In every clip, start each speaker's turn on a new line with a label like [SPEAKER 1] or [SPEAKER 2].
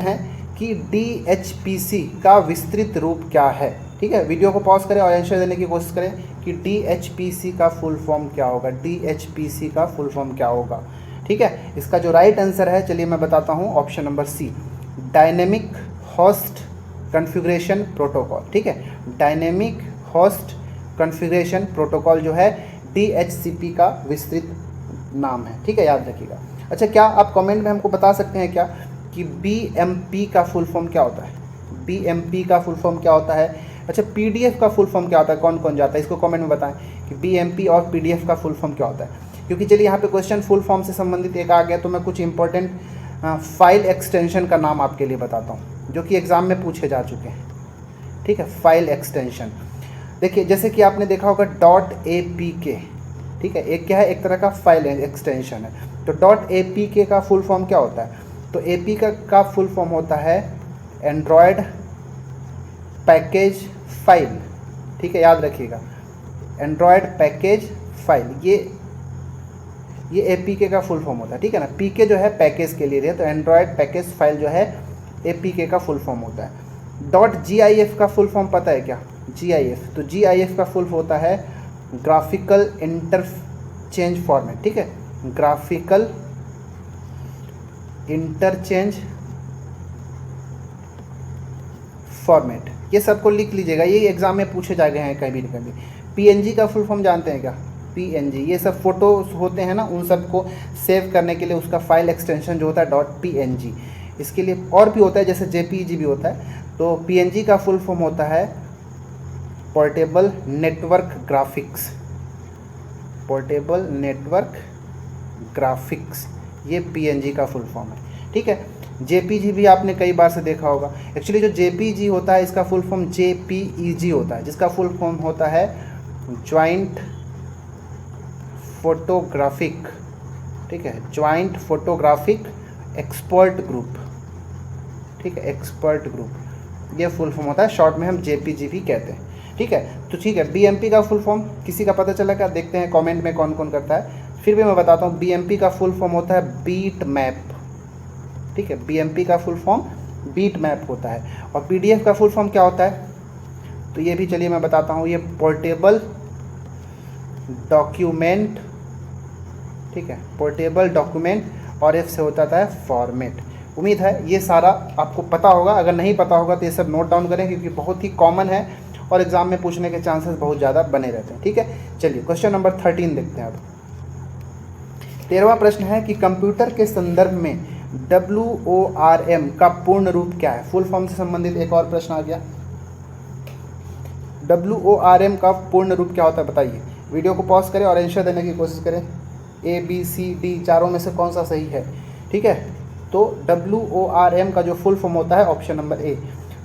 [SPEAKER 1] हैं कि DHPC का विस्तृत रूप क्या है। ठीक है, वीडियो को पॉज करें और आंसर देने की कोशिश करें कि DHPC का फुल फॉर्म क्या होगा। DHPC का फुल फॉर्म क्या होगा। ठीक है, इसका जो राइट आंसर है चलिए मैं बताता हूँ, option number C, dynamic host configuration protocol. ठीक है, डायनेमिक होस्ट कॉन्फ़िगरेशन प्रोटोकॉल जो है DHCP का विस्तृत नाम है। ठीक है, याद रखिएगा। अच्छा, क्या आप कमेंट में हमको बता सकते हैं क्या कि BMP का फुल फॉर्म क्या होता है। BMP का फुल फॉर्म क्या होता है। अच्छा, PDF का फुल फॉर्म क्या होता है, कौन कौन जाता है, इसको कमेंट में बताएं कि BMP और PDF का फुल फॉर्म क्या होता है। क्योंकि चलिए यहाँ पे क्वेश्चन फुल फॉर्म से संबंधित एक आ गया, तो मैं कुछ इंपॉर्टेंट फाइल एक्सटेंशन का नाम आपके लिए बताता हूँ जो कि एग्ज़ाम में पूछे जा चुके हैं। ठीक है, फाइल एक्सटेंशन देखिए, जैसे कि आपने देखा होगा .apk। ठीक है, एक क्या है, एक तरह का फाइल एक्सटेंशन है। तो .apk का फुल फॉर्म क्या होता है, तो APK का फुल फॉर्म होता है एंड्रॉयड पैकेज फाइल। ठीक है, याद रखिएगा, एंड्रॉयड पैकेज फाइल, ये APK का फुल फॉर्म होता है। ठीक है ना, PK जो है पैकेज के लिए, तो एंड्रॉयड पैकेज फाइल जो है APK का फुल फॉर्म होता है। .gif का फुल फॉर्म पता है क्या, GIF, तो GIF का फुल होता है ग्राफिकल इंटरचेंज फॉर्मेट। ठीक है, ग्राफिकल इंटरचेंज फॉर्मेट, ये सबको लिख लीजिएगा, ये एग्जाम में पूछे जा गए हैं कभी न कभी। PNG का फुल फॉर्म जानते हैं क्या, PNG, ये सब फोटो होते हैं ना, उन सबको सेव करने के लिए उसका फाइल एक्सटेंशन जो होता है .png। इसके लिए और भी होता है, जैसे JPEG भी होता है। तो PNG का फुल फॉर्म होता है portable network graphics, portable network graphics, ये PNG का फुल फॉर्म है। ठीक है, JPG भी आपने कई बार से देखा होगा। एक्चुअली जो JPG होता है इसका फुल फॉर्म JPEG होता है, जिसका फुल फॉर्म होता है ज्वाइंट फोटोग्राफिक। ठीक है, ज्वाइंट फोटोग्राफिक एक्सपर्ट ग्रुप। ठीक है, एक्सपर्ट ग्रुप, ये फुल फॉर्म होता है, शॉर्ट में हम JPG भी कहते हैं। ठीक है, तो ठीक है, BMP का फुल फॉर्म किसी का पता चला क्या, देखते हैं कमेंट में कौन कौन करता है। फिर भी मैं बताता हूँ, BMP का फुल फॉर्म होता है बीट मैप। ठीक है, BMP का फुल फॉर्म बीट मैप होता है। और PDF का फुल फॉर्म क्या होता है, तो ये भी चलिए मैं बताता हूँ, ये पोर्टेबल डॉक्यूमेंट। ठीक है, पोर्टेबल डॉक्यूमेंट, और F से होता है फॉर्मेट। उम्मीद है ये सारा आपको पता होगा, अगर नहीं पता होगा तो ये सब नोट डाउन करें, क्योंकि बहुत ही कॉमन है और एग्जाम में पूछने के चांसेस बहुत ज़्यादा बने रहते हैं। ठीक है, चलिए क्वेश्चन नंबर 13 देखते हैं। अब 13वां प्रश्न है कि कंप्यूटर के संदर्भ में WORM का पूर्ण रूप क्या है। फुल फॉर्म से संबंधित एक और प्रश्न आ गया, WORM का पूर्ण रूप क्या होता है बताइए। वीडियो को पॉज करें और आंसर देने की कोशिश करें, ABCD चारों में से कौन सा सही है। ठीक है, तो WORM का जो फुल फॉर्म होता है option number A,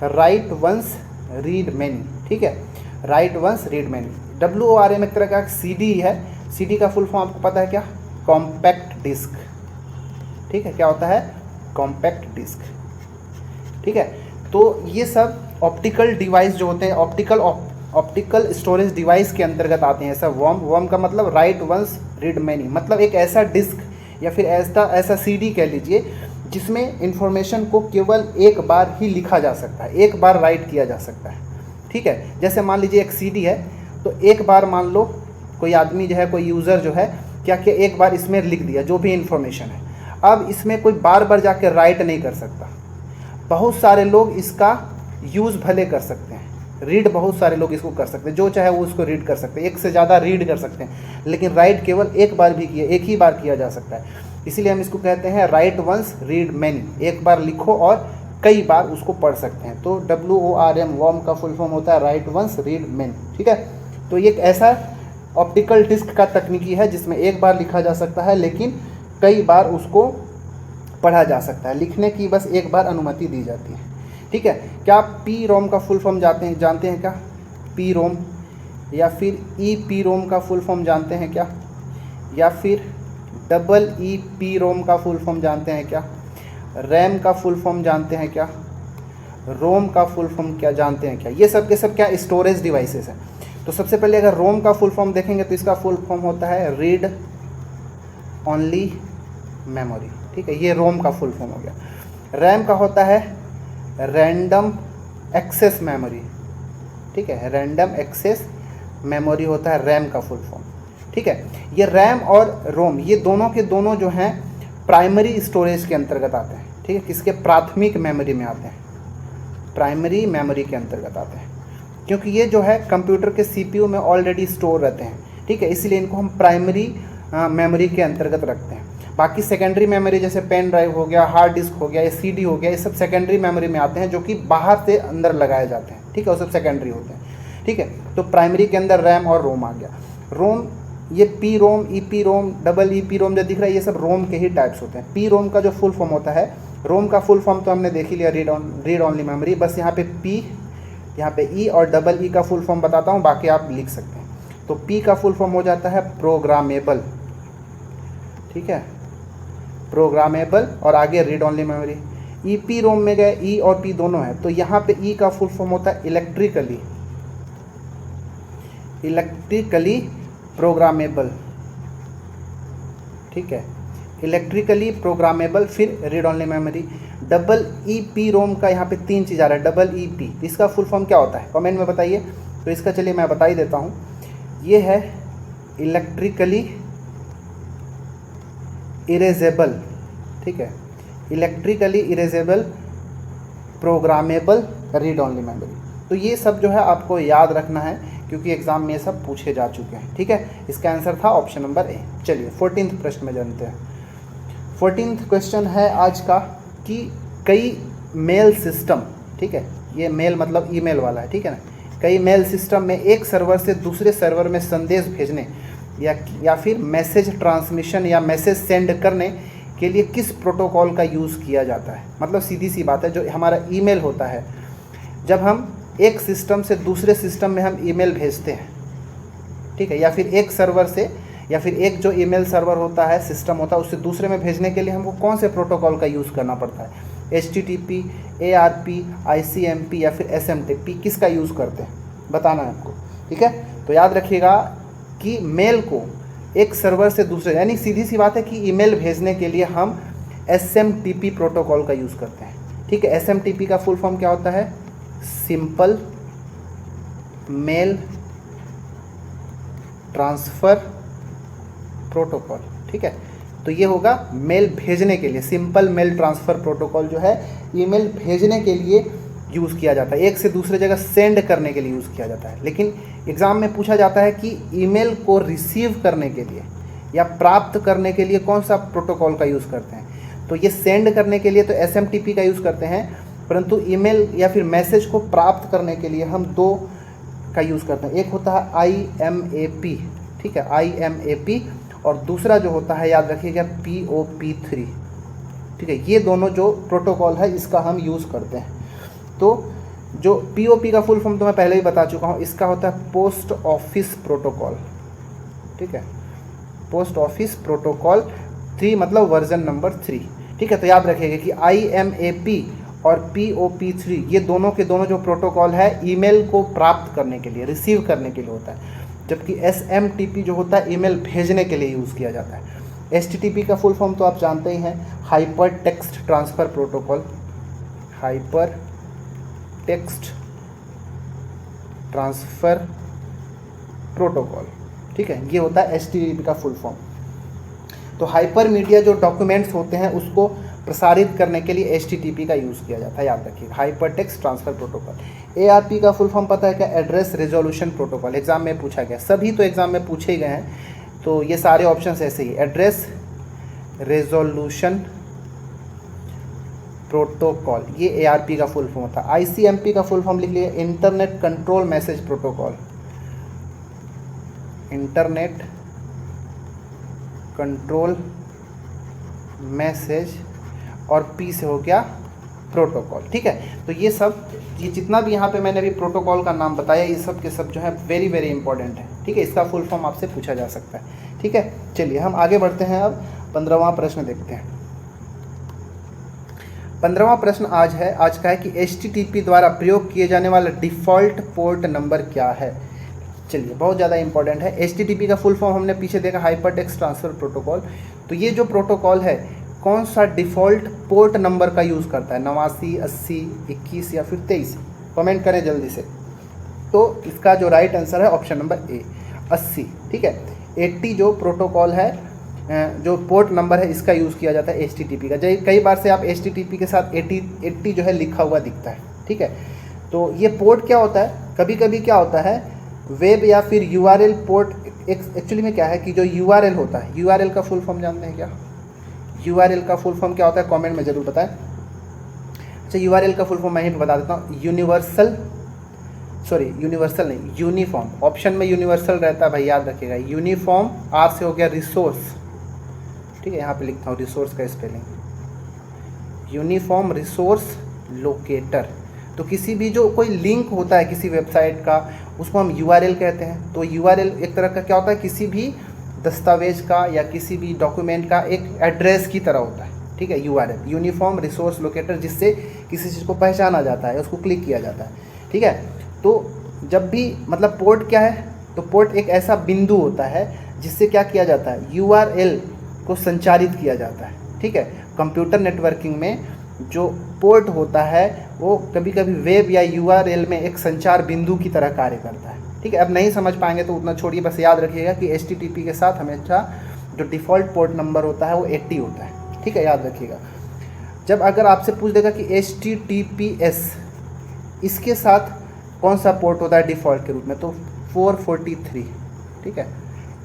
[SPEAKER 1] write once read many. ठीक है, write once read many. WORM एक तरह का CD है। CD का फुल फॉर्म आपको पता है क्या, कॉम्पैक्ट डिस्क। ठीक है, क्या होता है, कॉम्पैक्ट डिस्क। ठीक है, तो ये सब ऑप्टिकल डिवाइस जो होते हैं, ऑप्टिकल स्टोरेज डिवाइस के अंतर्गत आते हैं। ऐसा वर्म का मतलब राइट वंस रीड मैनी, मतलब एक ऐसा डिस्क या फिर ऐसा CD कह लीजिए जिसमें इंफॉर्मेशन को केवल एक बार ही लिखा जा सकता है, एक बार राइट किया जा सकता है। ठीक है, जैसे मान लीजिए एक CD है, तो एक बार मान लो कोई आदमी जो है, कोई यूज़र जो है क्या कि एक बार इसमें लिख दिया जो भी इंफॉर्मेशन है। अब इसमें कोई बार बार जाकर राइट नहीं कर सकता। बहुत सारे लोग इसका यूज़ भले कर सकते हैं, रीड बहुत सारे लोग इसको कर सकते हैं, जो चाहे वो उसको रीड कर सकते हैं, एक से ज़्यादा रीड कर सकते हैं, लेकिन राइट केवल एक ही बार किया जा सकता है। इसीलिए हम इसको कहते हैं राइट वंस रीड मैनी, एक बार लिखो और कई बार उसको पढ़ सकते हैं। तो WORM का फुल फॉर्म होता है राइट वंस रीड मैनी। ठीक है, तो ये एक ऐसा ऑप्टिकल डिस्क का तकनीकी है जिसमें एक बार लिखा जा सकता है, लेकिन कई बार उसको पढ़ा जा सकता है, लिखने की बस एक बार अनुमति दी जाती है। ठीक है, क्या आप PROM का फुल फॉर्म जानते हैं क्या, PROM, या फिर EPROM का फुल फॉर्म जानते हैं क्या, या फिर EEPROM का फुल फॉर्म जानते हैं क्या, RAM का फुल फॉर्म जानते हैं क्या, ROM का फुल फॉर्म क्या जानते हैं क्या। ये सब के सब क्या स्टोरेज डिवाइसेस हैं। तो सबसे पहले अगर ROM का फुल फॉर्म देखेंगे तो इसका फुल फॉर्म होता है रीड ओनली मेमोरी। ठीक है, ये ROM का फुल फॉर्म हो गया। रैम का होता है रैंडम एक्सेस मेमोरी, ठीक है, रैंडम एक्सेस मेमोरी होता है रैम का फुल फॉर्म, ठीक है। ये रैम और रोम ये दोनों के दोनों जो हैं प्राइमरी स्टोरेज के अंतर्गत आते हैं, ठीक है, किसके, प्राथमिक मेमोरी में आते हैं, प्राइमरी मेमोरी के अंतर्गत आते हैं, क्योंकि ये जो है कंप्यूटर के सीपीयू में ऑलरेडी स्टोर रहते हैं, ठीक है, इसलिए इनको हम प्राइमरी मेमोरी के अंतर्गत रखते हैं। बाकी सेकेंडरी मेमोरी जैसे पेन ड्राइव हो गया, हार्ड डिस्क हो गया या सीडी हो गया, ये सब सेकेंडरी मेमोरी में आते हैं जो कि बाहर से अंदर लगाए जाते हैं, ठीक है, वो सब सेकेंडरी होते हैं, ठीक है। तो प्राइमरी के अंदर रैम और रोम आ गया। रोम ये P ROM, E P ROM, double E P ROM जो दिख रहा है ये सब रोम के ही टाइप्स होते हैं। पी रोम का जो फुल फॉर्म होता है, रोम का फुल फॉर्म तो हमने देख ही लिया, रीड ऑनली मेमोरी, बस यहाँ पे पी, यहाँ पे ई और डबल ई का फुल फॉर्म बताता हूँ, बाकी आप लिख सकते हैं। तो पी का फुल फॉर्म हो जाता है प्रोग्रामेबल, ठीक है, प्रोग्रामेबल, और आगे read only memory. E P ROM में गए, ई और पी दोनों है, तो यहाँ पे ई का फुल फॉर्म होता है इलेक्ट्रिकली प्रोग्रामेबल, ठीक है, इलेक्ट्रिकली प्रोग्रामेबल। फिर read only memory. Double E P ROM का यहाँ पे 3 चीज़ आ रहा है, डबल ई पी, इसका फुल फॉर्म क्या होता है कमेंट में बताइए। तो इसका चलिए मैं बता ही देता हूँ, ये है इलेक्ट्रिकली इरेजेबल, ठीक है, electrically erasable programmable read only memory. तो ये सब जो है आपको याद रखना है, क्योंकि एग्जाम में ये सब पूछे जा चुके हैं, ठीक है। इसका आंसर था ऑप्शन नंबर ए। चलिए 14th प्रश्न में जानते हैं। 14th क्वेश्चन है आज का कि कई मेल सिस्टम, ठीक है, ये मेल मतलब ईमेल वाला है, ठीक है ना, कई मेल सिस्टम में एक सर्वर से दूसरे सर्वर में संदेश भेजने या फिर मैसेज ट्रांसमिशन या मैसेज सेंड करने के लिए किस प्रोटोकॉल का यूज़ किया जाता है। मतलब सीधी सी बात है, जो हमारा ईमेल होता है, जब हम एक सिस्टम से दूसरे सिस्टम में हम ईमेल भेजते हैं, ठीक है, या फिर एक सर्वर से, या फिर एक जो ईमेल सर्वर होता है, सिस्टम होता है, उससे दूसरे में भेजने के लिए हमको कौन से प्रोटोकॉल का यूज़ करना पड़ता है, HTTP, ARP, ICMP या फिर SMTP, किसका यूज़ करते हैं बताना है आपको, ठीक है। तो याद रखिएगा कि मेल को एक सर्वर से दूसरे, यानी सीधी सी बात है कि ईमेल भेजने के लिए हम SMTP प्रोटोकॉल का यूज़ करते हैं, ठीक है। SMTP का फुल फॉर्म क्या होता है, सिंपल मेल ट्रांसफ़र प्रोटोकॉल, ठीक है। तो ये होगा मेल भेजने के लिए, सिंपल मेल ट्रांसफ़र प्रोटोकॉल जो है ईमेल भेजने के लिए यूज़ किया जाता है, एक से दूसरे जगह सेंड करने के लिए यूज़ किया जाता है। लेकिन एग्ज़ाम में पूछा जाता है कि ईमेल को रिसीव करने के लिए या प्राप्त करने के लिए कौन सा प्रोटोकॉल का यूज़ करते हैं। तो ये सेंड करने के लिए तो SMTP का यूज़ करते हैं, परंतु ईमेल या फिर मैसेज को प्राप्त करने के लिए हम 2 का यूज़ करते हैं। एक होता है IMAP, ठीक है, IMAP, और दूसरा जो होता है याद रखिएगा POP3, ठीक है। ये दोनों जो प्रोटोकॉल है इसका हम यूज़ करते हैं। तो जो POP का फुल फॉर्म तो मैं पहले ही बता चुका हूँ, इसका होता है पोस्ट ऑफिस प्रोटोकॉल, ठीक है, पोस्ट ऑफिस प्रोटोकॉल 3 मतलब वर्जन नंबर 3, ठीक है। तो याद रखिएगा कि IMAP और POP3 ये दोनों के दोनों जो प्रोटोकॉल है ईमेल को प्राप्त करने के लिए, रिसीव करने के लिए होता है, जबकि SMTP जो होता है ईमेल भेजने के लिए यूज़ किया जाता है। HTTP का फुल फॉर्म तो आप जानते ही हैं, hyper text transfer protocol, hyper text transfer protocol, ठीक है, ये होता है HTTP का फुल फॉर्म। तो हाइपर मीडिया जो डॉक्यूमेंट्स होते हैं उसको प्रसारित करने के लिए HTTP का यूज़ किया जाता है, याद रखिए, hyper text transfer protocol. ARP का फुल फॉर्म पता है क्या, एड्रेस रेजोल्यूशन प्रोटोकॉल, एग्जाम में पूछा गया, सभी तो एग्जाम में पूछे ही गए हैं, तो ये सारे ऑप्शन ऐसे ही, एड्रेस रेजोल्यूशन प्रोटोकॉल, ये ARP का फुल फॉर्म होता है। ICMP का फुल फॉर्म लिख लिए, internet control message protocol, internet control message, और P से हो गया प्रोटोकॉल, ठीक है। तो ये सब, ये जितना भी यहाँ पे मैंने अभी प्रोटोकॉल का नाम बताया, ये सब के सब जो है वेरी वेरी इंपॉर्टेंट है, ठीक है। इसका फुल फॉर्म आपसे पूछा जा सकता है, ठीक है। चलिए हम आगे बढ़ते हैं, अब 15वां प्रश्न देखते हैं। 15वां प्रश्न आज का है कि HTTP द्वारा प्रयोग किए जाने वाला डिफ़ॉल्ट पोर्ट नंबर क्या है। चलिए, बहुत ज़्यादा इंपॉर्टेंट है। HTTP का फुल फॉर्म हमने पीछे देखा, हाइपर टेक्स्ट ट्रांसफ़र प्रोटोकॉल। तो ये जो प्रोटोकॉल है कौन सा डिफ़ॉल्ट पोर्ट नंबर का यूज़ करता है, 89, 80, 21 या फिर 23? कमेंट करें जल्दी से। तो इसका जो राइट आंसर है ऑप्शन नंबर ए, 80। ठीक है, 80 जो प्रोटोकॉल है, जो पोर्ट नंबर है, इसका यूज़ किया जाता है HTTP का। कई बार से आप HTTP के साथ 80 जो है लिखा हुआ दिखता है। ठीक है, तो ये पोर्ट क्या होता है, कभी कभी क्या होता है वेब या फिर URL पोर्ट। एक्चुअली में क्या है कि जो URL होता है, URL का फुल फॉर्म जानते हैं क्या? URL का फुल फॉर्म क्या होता है, कमेंट में ज़रूर बताएं। अच्छा, URL का फुल फॉर्म मैं यहीं पे बता देता हूँ। यूनिवर्सल नहीं, यूनिफॉर्म। ऑप्शन में यूनिवर्सल रहता है भाई, याद रखिएगा। यूनिफॉर्म, R से हो गया रिसोर्स। ठीक है, यहाँ पे लिखता हूँ रिसोर्स का स्पेलिंग, यूनिफॉर्म रिसोर्स लोकेटर। तो किसी भी जो कोई लिंक होता है किसी वेबसाइट का, उसको हम URL कहते हैं। तो URL एक तरह का क्या होता है, किसी भी दस्तावेज का या किसी भी डॉक्यूमेंट का एक एड्रेस की तरह होता है। ठीक है, URL यूनिफॉर्म रिसोर्स लोकेटर, जिससे किसी चीज़ को पहचाना जाता है, उसको क्लिक किया जाता है। ठीक है, तो जब भी मतलब पोर्ट क्या है, तो पोर्ट एक ऐसा बिंदु होता है जिससे क्या किया जाता है, URL को संचारित किया जाता है। ठीक है, कंप्यूटर नेटवर्किंग में जो पोर्ट होता है वो कभी कभी वेब या URL में एक संचार बिंदु की तरह कार्य करता है। ठीक है, अब नहीं समझ पाएंगे तो उतना छोड़िए, बस याद रखिएगा कि HTTP के साथ हमेशा जो डिफ़ॉल्ट पोर्ट नंबर होता है वो 80 होता है। ठीक है, याद रखिएगा। जब अगर आपसे पूछ देगा कि HTTPS इसके साथ कौन सा पोर्ट होता है डिफ़ॉल्ट के रूप में, तो 443। ठीक है,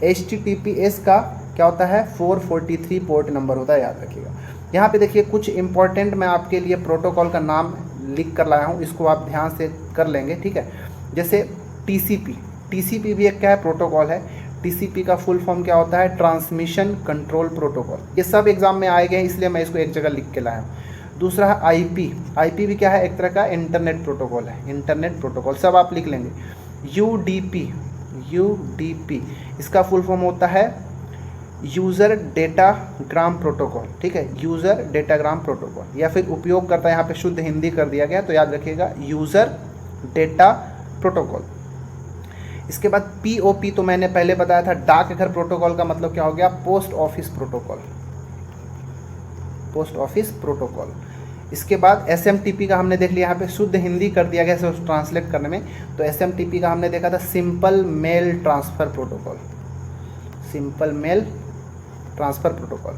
[SPEAKER 1] HTTPS का क्या होता है, 443 पोर्ट नंबर होता है, याद रखिएगा। यहाँ पे देखिए कुछ इंपॉर्टेंट मैं आपके लिए प्रोटोकॉल का नाम लिख कर लाया हूँ, इसको आप ध्यान से कर लेंगे। ठीक है, जैसे TCP भी एक क्या है, प्रोटोकॉल है। TCP का फुल फॉर्म क्या होता है, ट्रांसमिशन कंट्रोल प्रोटोकॉल। ये सब एग्जाम में आए गए, इसलिए मैं इसको एक जगह लिख के लाया हूँ। दूसरा है IP भी क्या है, एक तरह का इंटरनेट प्रोटोकॉल है, इंटरनेट प्रोटोकॉल, सब आप लिख लेंगे। UDP इसका फुल फॉर्म होता है यूज़र डेटाग्राम प्रोटोकॉल। ठीक है, यूज़र डेटाग्राम प्रोटोकॉल, या फिर उपयोगकर्ता, यहाँ पे शुद्ध हिंदी कर दिया गया, तो याद रखिएगा यूज़र डेटा प्रोटोकॉल। इसके बाद POP तो मैंने पहले बताया था, डाकघर प्रोटोकॉल का मतलब क्या हो गया, post office protocol, post office protocol. इसके बाद SMTP का हमने देख लिया, यहाँ पे शुद्ध हिंदी कर दिया गया इसको ट्रांसलेट करने में। तो SMTP का हमने देखा था simple mail transfer protocol, simple mail transfer protocol.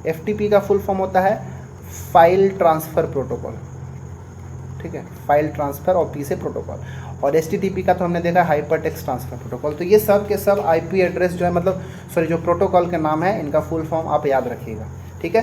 [SPEAKER 1] FTP का फुल फॉर्म होता है फाइल ट्रांसफ़र प्रोटोकॉल। ठीक है, फाइल ट्रांसफ़र और P से प्रोटोकॉल। और HTTP का तो हमने देखा हाइपर टेक्स्ट ट्रांसफ़र प्रोटोकॉल। तो ये सब के सब IP एड्रेस जो है, मतलब जो प्रोटोकॉल के नाम है, इनका फुल फॉर्म आप याद रखिएगा। ठीक है।